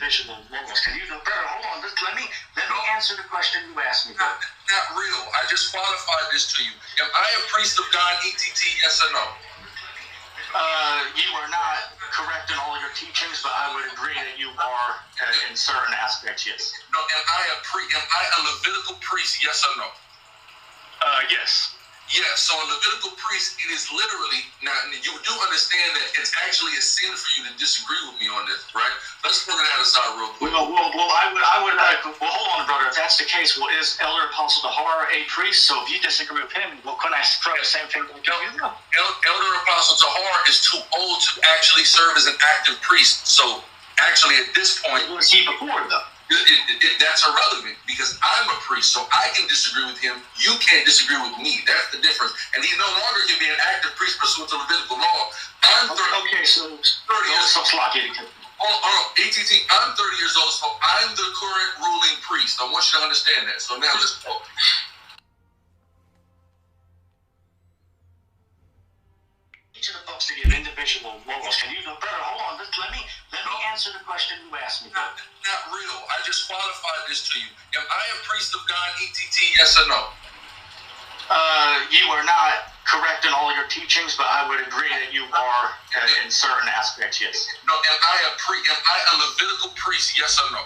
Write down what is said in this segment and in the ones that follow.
individual logos. Can you, brother, hold on. Let me answer the question you asked me. Not real. I just qualified this to you. Am I a priest of God, ETT, yes or no? You are not correct in all your teachings, but I would agree that you are in certain aspects, yes. No, am I a Levitical priest, yes or no? Yes. Yeah, so a Levitical priest, it is literally, now you do understand that it's actually a sin for you to disagree with me on this, right? Let's put that aside real quick. Well, I would hold on, brother. If that's the case, well, is Elder Apostle Tahar a priest? So if you disagree with him, well, couldn't I try the same thing? Elder Apostle Tahar is too old to actually serve as an active priest. So actually, at this point, was he before though? That's irrelevant because I'm a priest, so I can disagree with him. You can't disagree with me. That's the difference. And he no longer can be an active priest pursuant to Levitical law. I'm 30. Okay, so 30 years old. ATT, I'm 30 years old, so I'm the current ruling priest. I want you to understand that. So now let's go. Each of the folks to give individual logos. Can you, brother, hold on. Let me answer the question you asked me. Not real. I just qualified this to you. Am I a priest of God, ETT, yes or no? You are not correct in all your teachings, but I would agree that you are in certain aspects, yes. No, am I a Levitical priest, yes or no?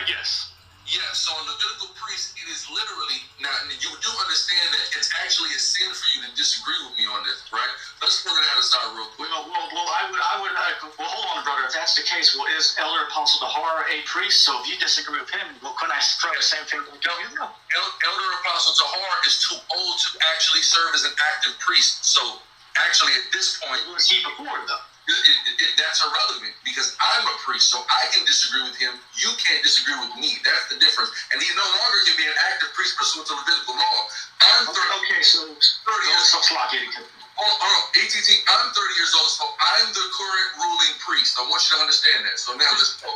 Yes. Yeah, so a Levitical priest, it is literally, now you do understand that it's actually a sin for you to disagree with me on this, right? Let's put that aside real quick. Well, hold on, brother. If that's the case, well, is Elder Apostle Tahar a priest? So if you disagree with him, well, couldn't I try the same thing? Elder Apostle Tahar is too old to actually serve as an active priest. So actually, at this point, was he before though? That's irrelevant because I'm a priest, so I can disagree with him. You can't disagree with me. That's the difference. And he no longer can be an active priest pursuant to Levitical law. I'm 30. Okay, so 30 years old. ATT, I'm 30 years old, so I'm the current ruling priest. I want you to understand that. So now let's go.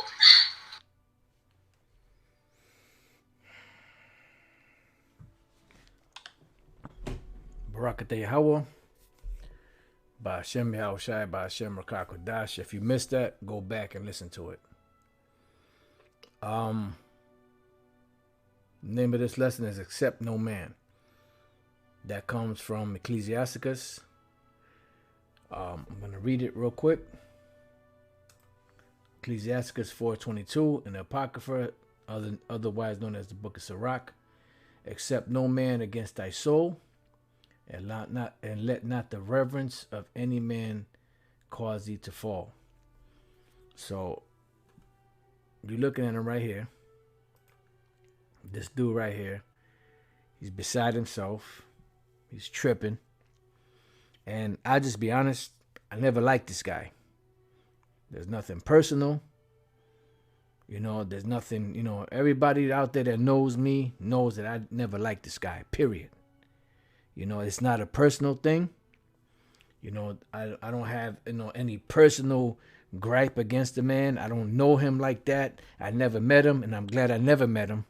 Barakateh Yahweh. By Hashem Yahushai, by Hashem Rakakodash. If you missed that, go back and listen to it. Name of this lesson is Accept No Man. That comes from Ecclesiasticus. I'm going to read it real quick. Ecclesiasticus 4:22 in the Apocrypha, otherwise known as the Book of Sirach. Accept no man against thy soul. And let not the reverence of any man cause thee to fall. So you're looking at him right here. This dude right here. He's beside himself. He's tripping. And I'll just be honest, I never liked this guy. There's nothing personal. There's nothing, everybody out there that knows me knows that I never liked this guy, period. It's not a personal thing. I don't have, any personal gripe against the man. I don't know him like that. I never met him, and I'm glad I never met him.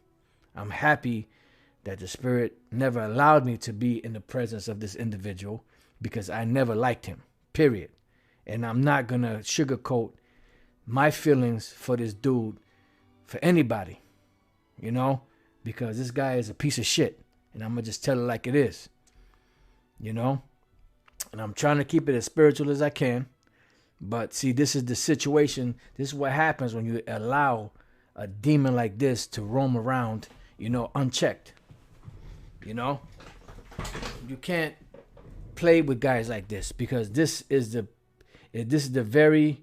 I'm happy that the Spirit never allowed me to be in the presence of this individual because I never liked him, period. And I'm not going to sugarcoat my feelings for this dude for anybody, because this guy is a piece of shit. And I'm going to just tell it like it is. And I'm trying to keep it as spiritual as I can. But see, this is the situation. This is what happens when you allow a demon like this to roam around, unchecked. You can't play with guys like this because this is the very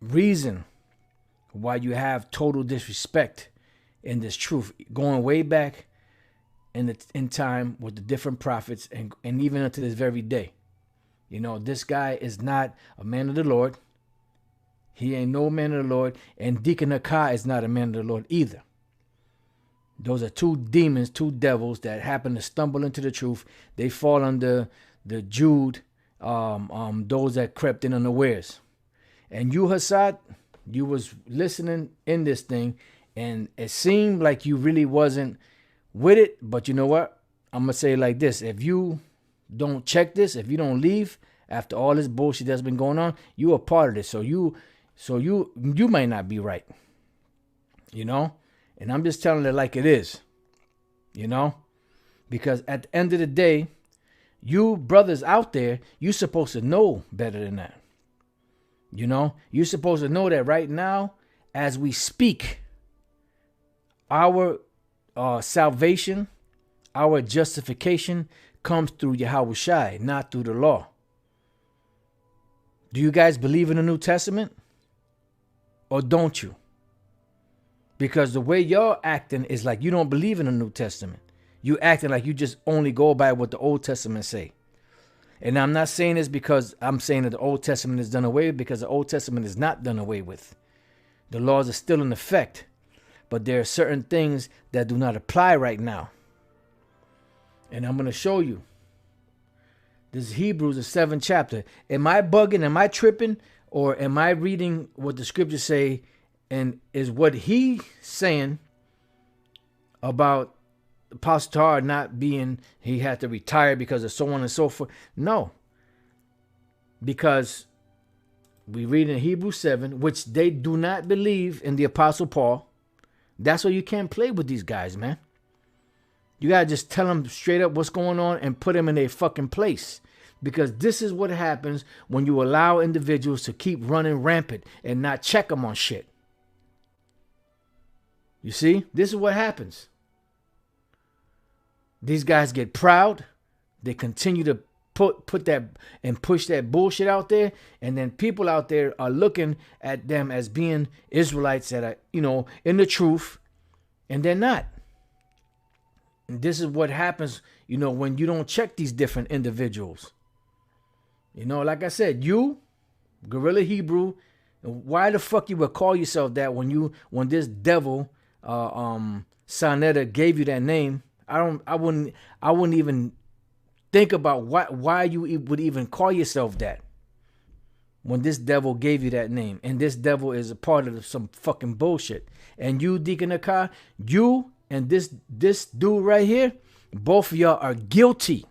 reason why you have total disrespect in this truth, going way back in time with the different prophets and even unto this very day. This guy is not a man of the Lord. He ain't no man of the Lord. And Deacon Akai is not a man of the Lord either. Those are two demons, two devils that happen to stumble into the truth. They fall under the Jude, those that crept in unawares. And you, Hassad, you was listening in this thing, and it seemed like you really wasn't with it. But you know what? I'm going to say it like this. If you don't check this, if you don't leave after all this bullshit that's been going on, you are part of this. So you So you might not be right. You know? And I'm just telling it like it is. You know? Because at the end of the day, you brothers out there, you're supposed to know better than that. You know? You're supposed to know that right now, as we speak, our salvation, our justification comes through Yahweh Shai, not through the law. Do you guys believe in the New Testament? Or don't you? Because the way y'all acting is like you don't believe in the New Testament. You acting like you just only go by what the Old Testament say. And I'm not saying this because I'm saying that the Old Testament is done away with, because the Old Testament is not done away with. The laws are still in effect. But there are certain things that do not apply right now. And I'm going to show you. This is Hebrews, the 7th chapter. Am I bugging? Am I tripping? Or am I reading what the scriptures say? And is what he saying about Apostle Tahar not being, he had to retire because of so on and so forth? No. Because we read in Hebrews 7, which they do not believe in the Apostle Paul. That's why you can't play with these guys, man. You got to just tell them straight up what's going on and put them in their fucking place. Because this is what happens when you allow individuals to keep running rampant and not check them on shit. You see, this is what happens. These guys get proud. They continue to put that and push that bullshit out there. And then people out there are looking at them as being Israelites that are, you know, in the truth. And they're not. And this is what happens, you know, when you don't check these different individuals. You know, like I said, you, Gorilla Hebrew, why the fuck you would call yourself that when this devil, Sonetta gave you that name? I wouldn't even think about why you would even call yourself that when this devil gave you that name. And this devil is a part of some fucking bullshit. And you, Deacon Akai, you and this dude right here, both of y'all are guilty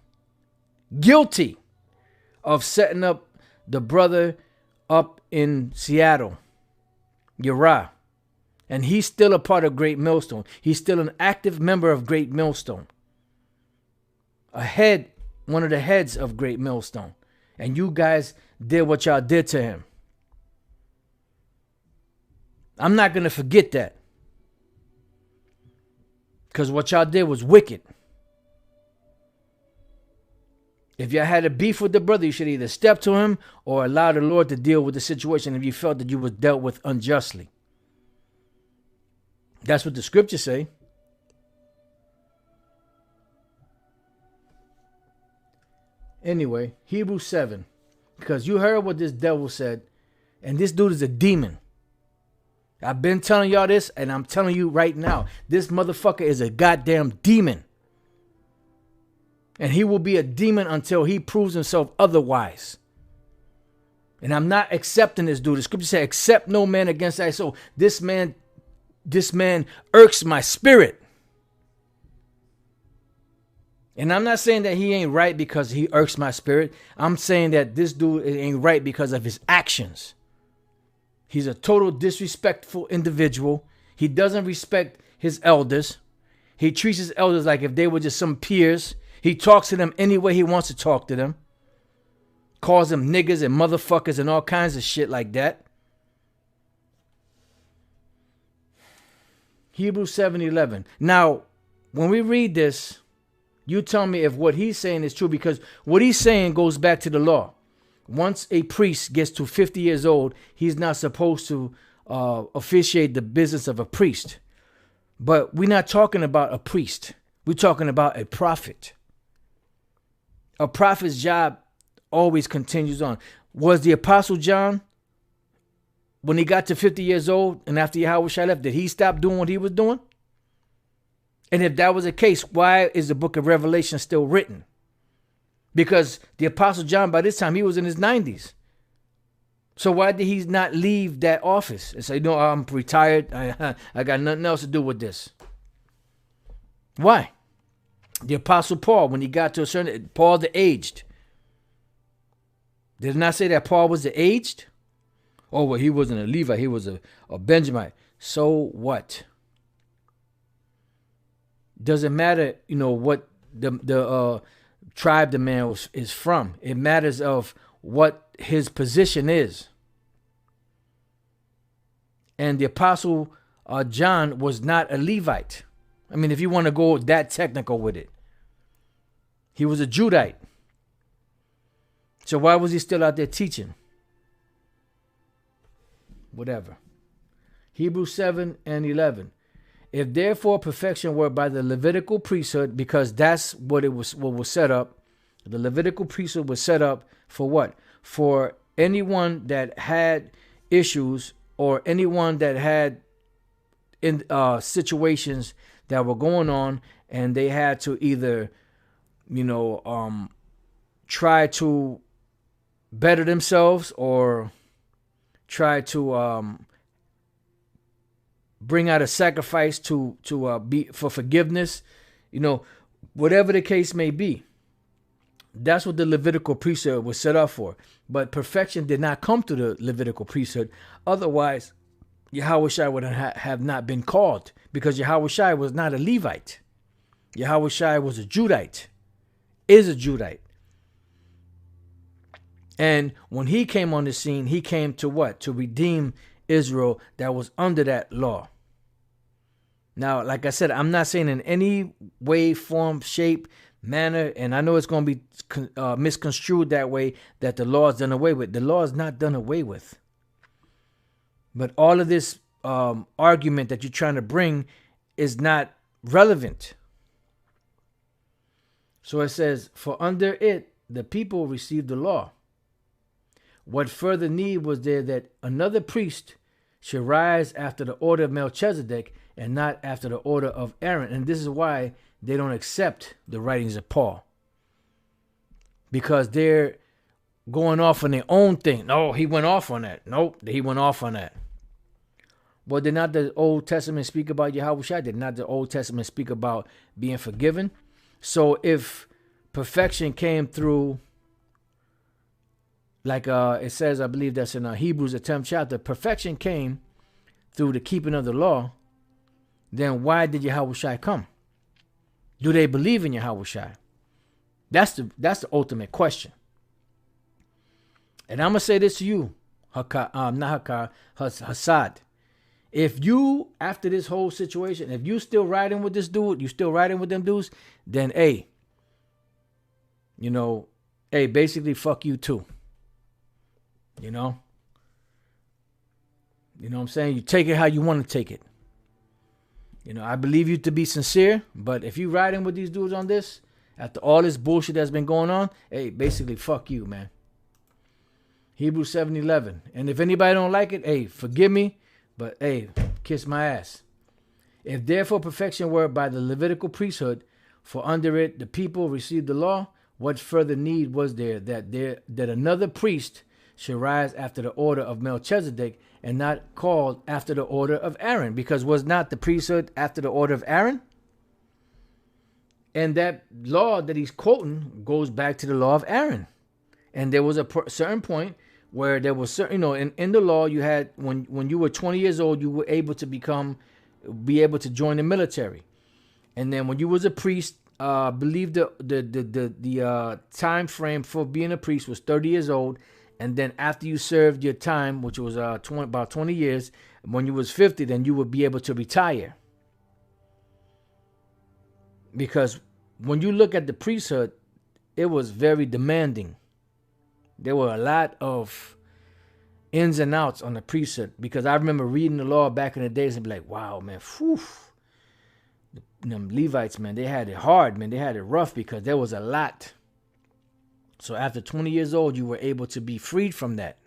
of setting up the brother up in Seattle, Uriah. And he's still a part of Great Millstone. He's still an active member of Great Millstone. One of the heads of Great Millstone. And you guys did what y'all did to him. I'm not going to forget that. Because what y'all did was wicked. If y'all had a beef with the brother, you should either step to him or allow the Lord to deal with the situation if you felt that you were dealt with unjustly. That's what the scriptures say. Anyway, Hebrews 7. Because you heard what this devil said. And this dude is a demon. I've been telling y'all this, and I'm telling you right now. This motherfucker is a goddamn demon. And he will be a demon until he proves himself otherwise. And I'm not accepting this dude. The scripture says, accept no man against thy soul. This man irks my spirit. And I'm not saying that he ain't right because he irks my spirit. I'm saying that this dude ain't right because of his actions. He's a total disrespectful individual. He doesn't respect his elders. He treats his elders like if they were just some peers. He talks to them any way he wants to talk to them. Calls them niggas and motherfuckers and all kinds of shit like that. Hebrews 7:11. Now, when we read this, you tell me if what he's saying is true, because what he's saying goes back to the law. Once a priest gets to 50 years old, he's not supposed to officiate the business of a priest. But we're not talking about a priest. We're talking about a prophet. A prophet's job always continues on. Was the Apostle John, when he got to 50 years old and after Yahweh Shai left, did he stop doing what he was doing? And if that was the case, why is the book of Revelation still written? Because the Apostle John, by this time, he was in his 90s. So why did he not leave that office and say, no, I'm retired. I got nothing else to do with this. Why? The Apostle Paul, when he got to a certain, Paul the aged. Did it not say that Paul was the aged? Oh, well, he wasn't a Levite. He was a Benjamite. So what? Doesn't matter, what the tribe the man is from. It matters of what his position is. And the apostle John was not a Levite. I mean, if you want to go that technical with it, he was a Judite. So why was he still out there teaching? Whatever. Hebrews 7:11. If therefore perfection were by the Levitical priesthood, because that's what was set up. The Levitical priesthood was set up for what? For anyone that had issues or anyone that had in situations that were going on, and they had to either, try to better themselves or try to bring out a sacrifice to be for forgiveness, whatever the case may be. That's what the Levitical priesthood was set up for. But perfection did not come to the Levitical priesthood. Otherwise, Yahushua would have not been called, because Yahushua was not a Levite. Yahushua was a Judite, is a Judite. And when he came on the scene, he came to what? To redeem Israel that was under that law. Now, like I said, I'm not saying in any way, form, shape, manner, and I know it's going to be misconstrued that way, that the law is done away with. The law is not done away with. But all of this argument that you're trying to bring is not relevant. So it says, for under it, the people received the law. What further need was there that another priest should rise after the order of Melchizedek and not after the order of Aaron? And this is why they don't accept the writings of Paul, because they're going off on their own thing. No, he went off on that. Nope, he went off on that. Well, did not the Old Testament speak about Yahushua? Did not the Old Testament speak about being forgiven? So if perfection came through, like it says, I believe that's in Hebrews, the 10th chapter, perfection came through the keeping of the law, then why did Yahushua come? Do they believe in Yahushua? That's the ultimate question. And I'm going to say this to you, Hassad. If you, after this whole situation, if you still riding with this dude, you still riding with them dudes, then basically fuck you too. You know what I'm saying? You take it how you want to take it. I believe you to be sincere, but if you riding with these dudes on this, after all this bullshit that's been going on, basically fuck you, man. Hebrews 7:11. And if anybody don't like it, forgive me, but kiss my ass. If therefore perfection were by the Levitical priesthood, for under it the people received the law, what further need was there that another priest should rise after the order of Melchizedek and not called after the order of Aaron? Because was not the priesthood after the order of Aaron? And that law that he's quoting goes back to the law of Aaron. And there was a certain point where there was certain, in the law you had, when you were 20 years old, you were able to be able to join the military. And then when you was a priest, I believe the time frame for being a priest was 30 years old. And then after you served your time, which was about 20 years, when you was 50, then you would be able to retire. Because when you look at the priesthood, it was very demanding. There were a lot of ins and outs on the priesthood. Because I remember reading the law back in the days and be like, wow, man, whew. Them Levites, man, they had it hard, man. They had it rough because there was a lot. So after 20 years old, you were able to be freed from that.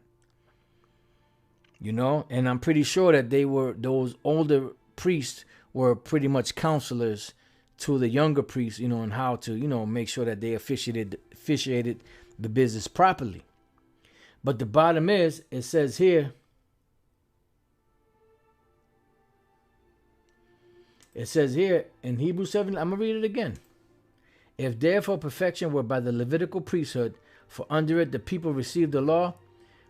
And I'm pretty sure that those older priests were pretty much counselors to the younger priests, on how to, make sure that they officiated the business properly. But the bottom is, it says here, in Hebrews 7, I'm going to read it again. If therefore perfection were by the Levitical priesthood, for under it the people received the law,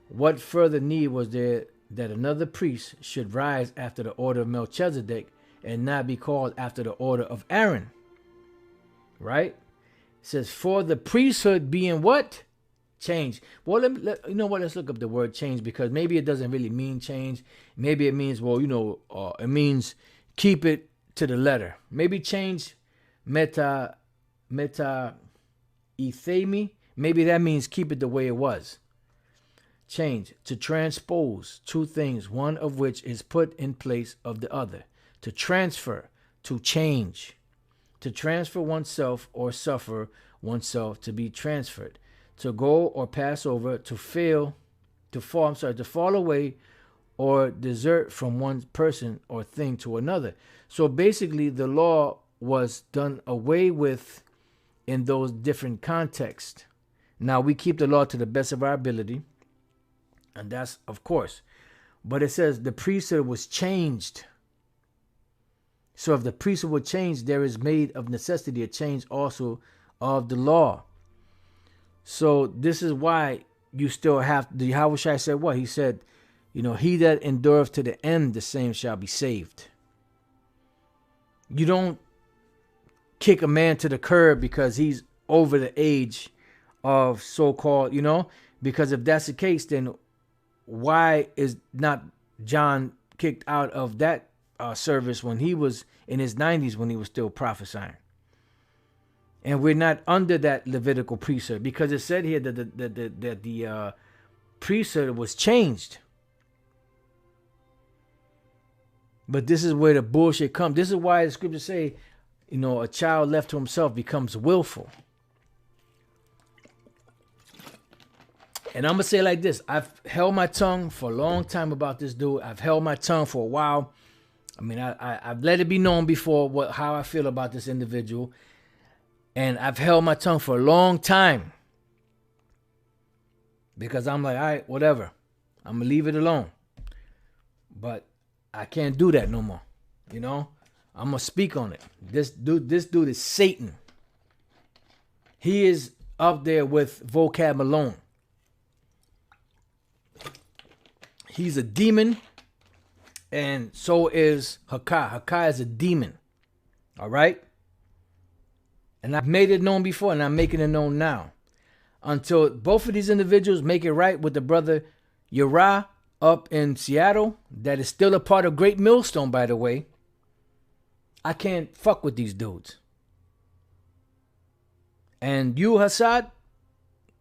what further need was there that another priest should rise after the order of Melchizedek and not be called after the order of Aaron? Right? It says, for the priesthood being what? Change. Well, you know what? Let's look up the word change, because maybe it doesn't really mean change. Maybe it means, well, it means keep it to the letter. Maybe change meta ethemi. Maybe that means keep it the way it was. Change, to transpose two things, one of which is put in place of the other. To transfer, to change. To transfer oneself or suffer oneself to be transferred. To go or pass over, to fall away or desert from one person or thing to another. So basically the law was done away with in those different contexts. Now we keep the law to the best of our ability, and that's of course. But it says the priesthood was changed. So if the priesthood was changed, there is made of necessity a change also of the law. So this is why you still have, the Yahushua said what? He said, he that endureth to the end, the same shall be saved. You don't kick a man to the curb because he's over the age of so-called, because if that's the case, then why is not John kicked out of that service when he was in his 90s, when he was still prophesying? And we're not under that Levitical priesthood, because it said here that the priesthood was changed. But this is where the bullshit comes. This is why the scriptures say, a child left to himself becomes willful. And I'm going to say it like this. I've held my tongue for a long time about this dude. I've held my tongue for a while. I mean, I've let it be known before how I feel about this individual. And I've held my tongue for a long time. Because I'm like, all right, whatever. I'm going to leave it alone. But I can't do that no more. I'm going to speak on it. This dude is Satan. He is up there with Vocab Malone. He's a demon. And so is Hakai. Hakai is a demon. All right? And I've made it known before, and I'm making it known now. Until both of these individuals make it right with the brother Uriah up in Seattle, that is still a part of Great Millstone, by the way, I can't fuck with these dudes. And you, Hassad,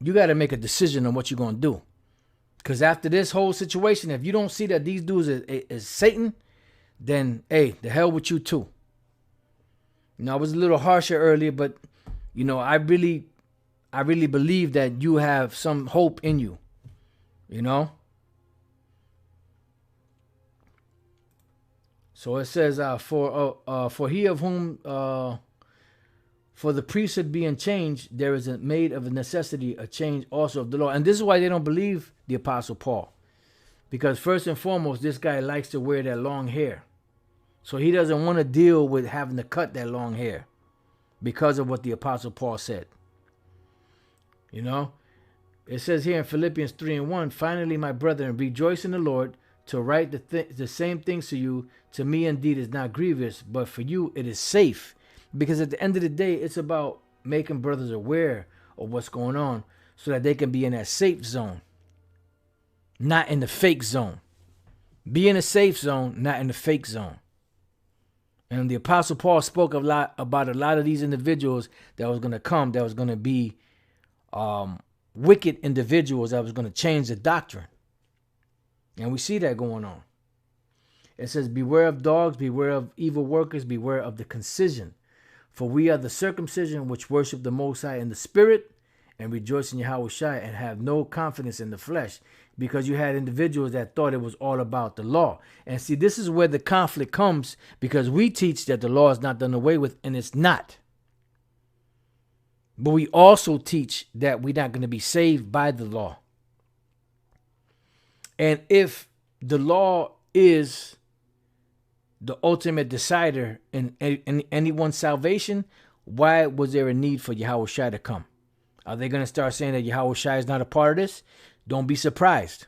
you got to make a decision on what you're going to do. Because after this whole situation, if you don't see that these dudes is Satan, then, hey, the hell with you too. I was a little harsher earlier, but, I really believe that you have some hope in you, So it says, for he of whom, for the priesthood being changed, there is made of necessity a change also of the law. And this is why they don't believe the Apostle Paul. Because first and foremost, this guy likes to wear that long hair. So he doesn't want to deal with having to cut that long hair because of what the Apostle Paul said. It says here in Philippians 3:1, finally, my brethren, rejoice in the Lord. To write the same things to you, to me indeed is not grievous, but for you it is safe. Because at the end of the day, it's about making brothers aware of what's going on so that they can be in that safe zone, not in the fake zone. Be in a safe zone, not in the fake zone. And the Apostle Paul spoke about a lot of these individuals that was going to come, that was going to be wicked individuals that was going to change the doctrine. And we see that going on. It says, beware of dogs, beware of evil workers, beware of the concision. For we are the circumcision which worship the Most High in the spirit and rejoice in Yahushua and have no confidence in the flesh. Because you had individuals that thought it was all about the law. And see, this is where the conflict comes, because we teach that the law is not done away with, and it's not. But we also teach that we're not going to be saved by the law. And if the law is the ultimate decider in anyone's salvation, why was there a need for Yahushua to come? Are they going to start saying that Yahushua is not a part of this? Don't be surprised.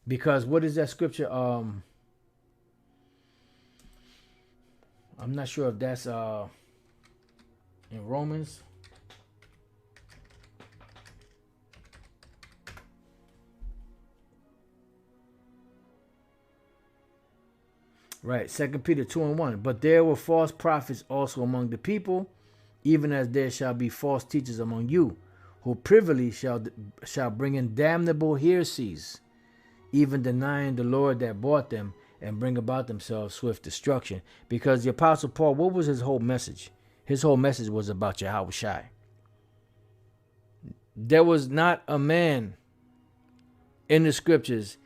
Because what is that scripture? I'm not sure if that's in Romans. Right, 2 Peter 2:1. But there were false prophets also among the people, even as there shall be false teachers among you, who privily shall bring in damnable heresies, even denying the Lord that bought them, and bring about themselves swift destruction. Because the Apostle Paul, what was his whole message? His whole message was about Yahweh Shai. There was not a man in the scriptures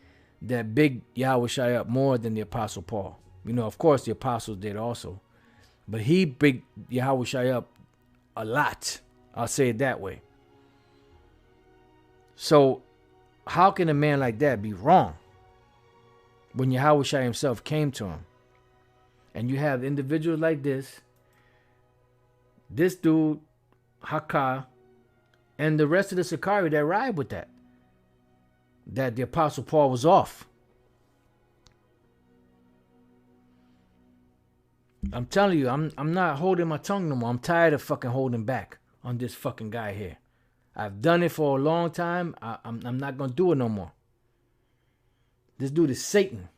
that bigged Yahweh Shai up more than the Apostle Paul. You know, of course, the apostles did also. But he bigged Yahweh Shai up a lot. I'll say it that way. So, how can a man like that be wrong when Yahweh Shai himself came to him? And you have individuals like this dude, Hakah, and the rest of the Sicarii that ride with that the Apostle Paul was off. I'm telling you, I'm not holding my tongue no more. I'm tired of fucking holding back on this fucking guy here. I've done it for a long time. I'm not gonna do it no more. This dude is Satan.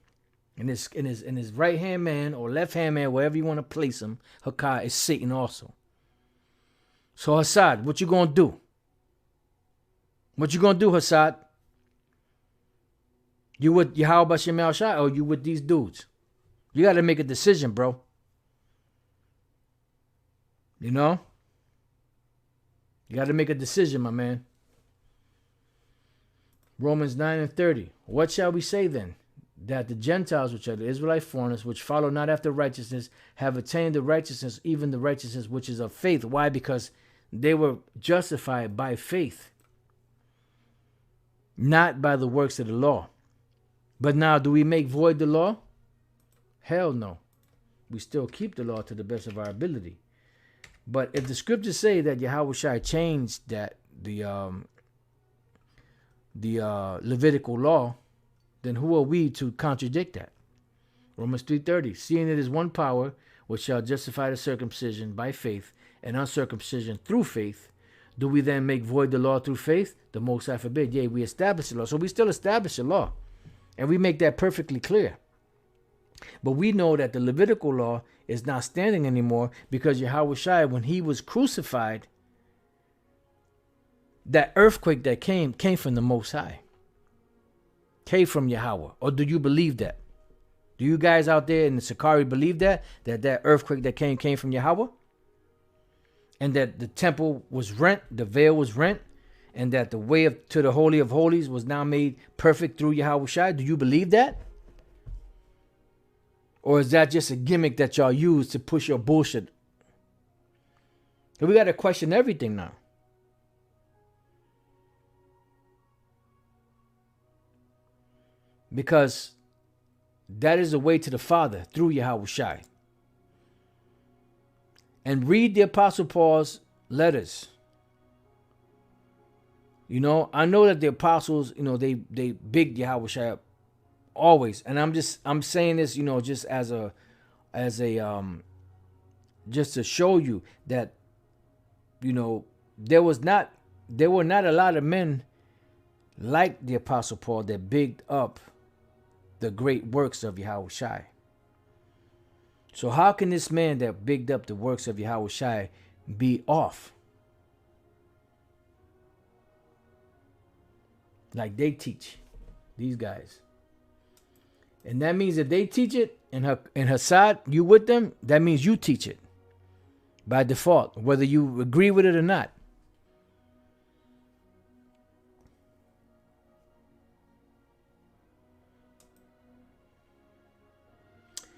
And his right hand man or left hand man, wherever you want to place him, Hakah, is Satan also. So Hassad, what you gonna do? What you gonna do, Hassad? You with Yahweh Shemal Shai or you with these dudes? You gotta make a decision, bro. You know? You gotta make a decision, my man. Romans 9:30. What shall we say then? That the Gentiles, which are the Israelite foreigners, which follow not after righteousness, have attained the righteousness, even the righteousness which is of faith. Why? Because they were justified by faith, not by the works of the law. But now, do we make void the law? Hell no. We still keep the law to the best of our ability. But if the scriptures say that Yahweh Shai changed that the Levitical law, then who are we to contradict that? Romans 3:30. Seeing it is one power which shall justify the circumcision by faith and uncircumcision through faith, do we then make void the law through faith? The Most High forbid. Yea, we establish the law. So we still establish the law. And we make that perfectly clear. But we know that the Levitical law is not standing anymore because Yahweh Shai, when he was crucified, that earthquake that came from the Most High. Came from Yahweh. Or do you believe that? Do you guys out there in the Sicarii believe that earthquake that came from Yahweh? And that the temple was rent, the veil was rent, and that the way to the Holy of Holies was now made perfect through Yahweh Shai? Do you believe that? Or is that just a gimmick that y'all use to push your bullshit? So we got to question everything now. Because that is the way to the Father through Yahweh Shai. And read the Apostle Paul's letters. You know, I know that the apostles, you know, they big Yahweh Shai up always. And I'm saying this, you know, just just to show you that, you know, there were not a lot of men like the Apostle Paul that bigged up the great works of Yahweh Shai. So how can this man that bigged up the works of Yahweh Shai be off? Like they teach, these guys. And that means if they teach it, and Hassad, you with them, that means you teach it. By default, whether you agree with it or not.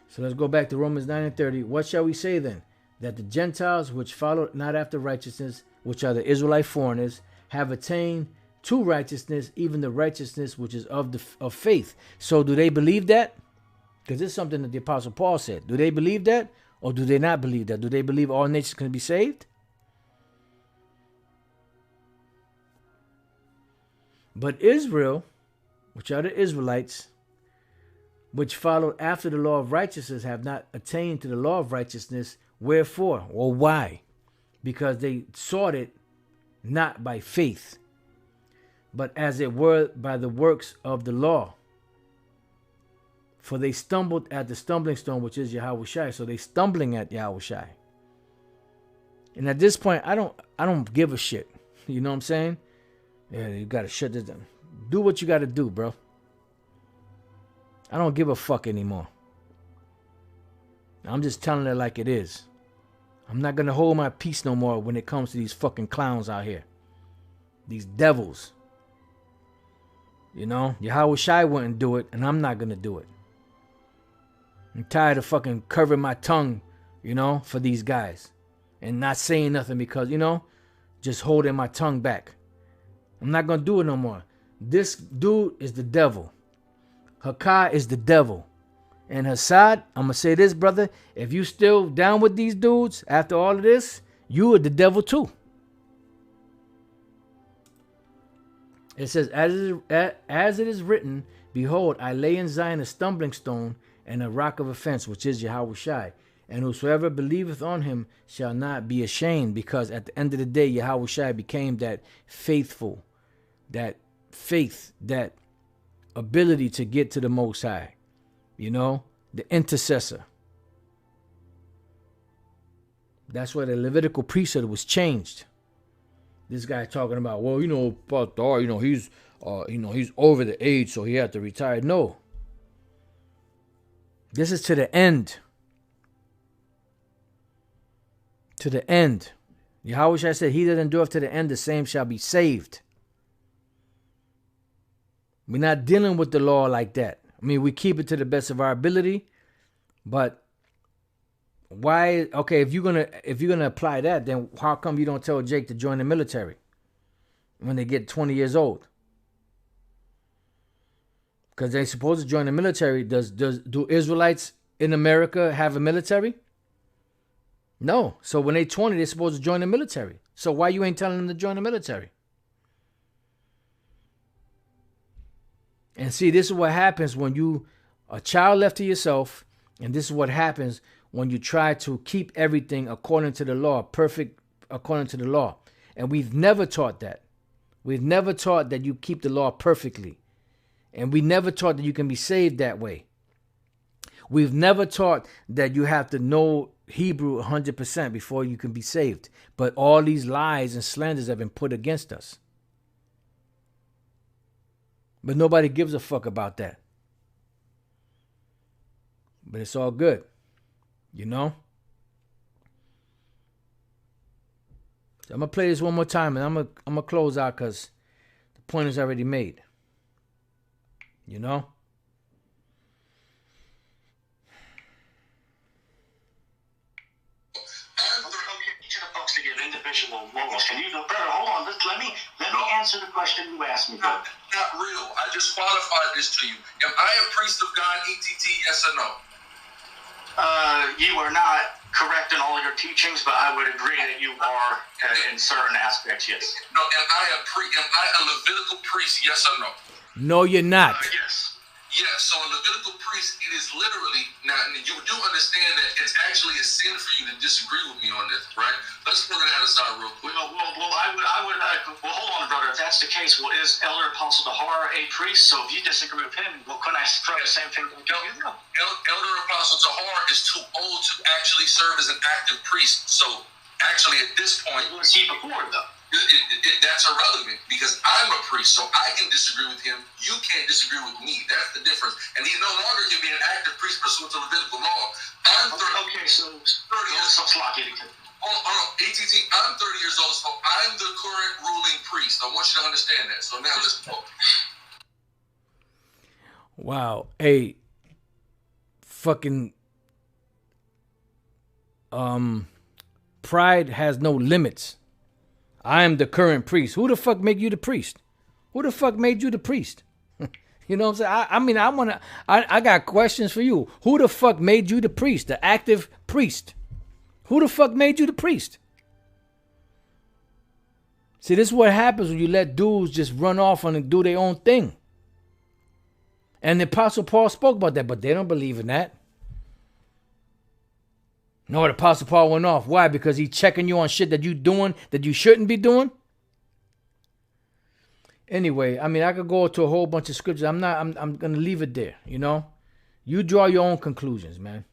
So let's go back to Romans 9:30. What shall we say then? That the Gentiles which follow not after righteousness, which are the Israelite foreigners, have attained to righteousness, even the righteousness which is of faith. So do they believe that? Because this is something that the Apostle Paul said. Do they believe that? Or do they not believe that? Do they believe all nations can be saved? But Israel, which are the Israelites, which followed after the law of righteousness, have not attained to the law of righteousness. Wherefore, or why? Because they sought it not by faith, but as it were by the works of the law. For they stumbled at the stumbling stone, which is Yahushua. So they stumbling at Yahushua. And at this point, I don't give a shit. You know what I'm saying? Yeah, you gotta shut this down. Do what you gotta do, bro. I don't give a fuck anymore. I'm just telling it like it is. I'm not gonna hold my peace no more when it comes to these fucking clowns out here. These devils. You know, Yahushua wouldn't do it, and I'm not gonna do it. I'm tired of fucking curving my tongue, you know, for these guys. And not saying nothing because, you know, just holding my tongue back. I'm not going to do it no more. This dude is the devil. Hakai is the devil. And Hassad, I'm going to say this, brother. If you still down with these dudes after all of this, you are the devil too. It says, as it is written, behold, I lay in Zion a stumbling stone and a rock of offense, which is Yahushua. And whosoever believeth on him shall not be ashamed, because at the end of the day, Yahushua became that faithful, that faith, that ability to get to the Most High. You know, the intercessor. That's why the Levitical priesthood was changed. This guy talking about, well, you know, Pastor, you know, he's over the age, so he had to retire. No. This is to the end. To the end. Yahushua said, he that endureth to the end, the same shall be saved. We're not dealing with the law like that. I mean, we keep it to the best of our ability, but why? Okay, if you're gonna apply that, then how come you don't tell Jake to join the military when they get 20 years old? Because they're supposed to join the military. Do Israelites in America have a military? No. So when they're 20, they're supposed to join the military. So why you ain't telling them to join the military? And see, this is what happens when you a child left to yourself, and this is what happens when you try to keep everything according to the law, perfect according to the law. And we've never taught that. We've never taught that you keep the law perfectly. And we never taught that you can be saved that way. We've never taught that you have to know Hebrew 100% before you can be saved. But all these lies and slanders have been put against us. But nobody gives a fuck about that. But it's all good. You know? So I'm going to play this one more time, and I'm going to close out because the point is already made. You know? To give individual logos. Can you go, brother? Hold on. Let me answer the question you asked me. Not real. I just qualified this to you. Am I a priest of God, ETT? Yes or no? You are not correct in all your teachings, but I would agree that you are in certain aspects. Yes. No. Am I a Levitical priest? Yes or no? No, you're not. Yes. Yes, so a Levitical priest, it is literally, now you do understand that it's actually a sin for you to disagree with me on this, right? Let's figure that aside real quick. Well, hold on, brother. If that's the case, well, is Elder Apostle Tahar a priest? So if you disagree with him, well, couldn't I try the same thing? Elder Apostle Tahar is too old to actually serve as an active priest. So actually, at this point, was he before though? That's irrelevant because I'm a priest, so I can disagree with him. You can't disagree with me. That's the difference. And he no longer can be an active priest pursuant to Levitical law. I'm 30. Okay, so 30 years. Hold on, ATT. I'm 30 years old, so I'm the current ruling priest. I want you to understand that. So now let's go. Wow. Hey, fucking pride has no limits. I am the current priest. Who the fuck made you the priest? Who the fuck made you the priest? You know what I'm saying? I got questions for you. Who the fuck made you the priest? The active priest. Who the fuck made you the priest? See, this is what happens when you let dudes just run off and do their own thing. And the Apostle Paul spoke about that, but they don't believe in that. No, the Apostle Paul went off. Why? Because he's checking you on shit that you doing that you shouldn't be doing. Anyway, I mean, I could go to a whole bunch of scriptures. I'm gonna leave it there. You know, you draw your own conclusions, man.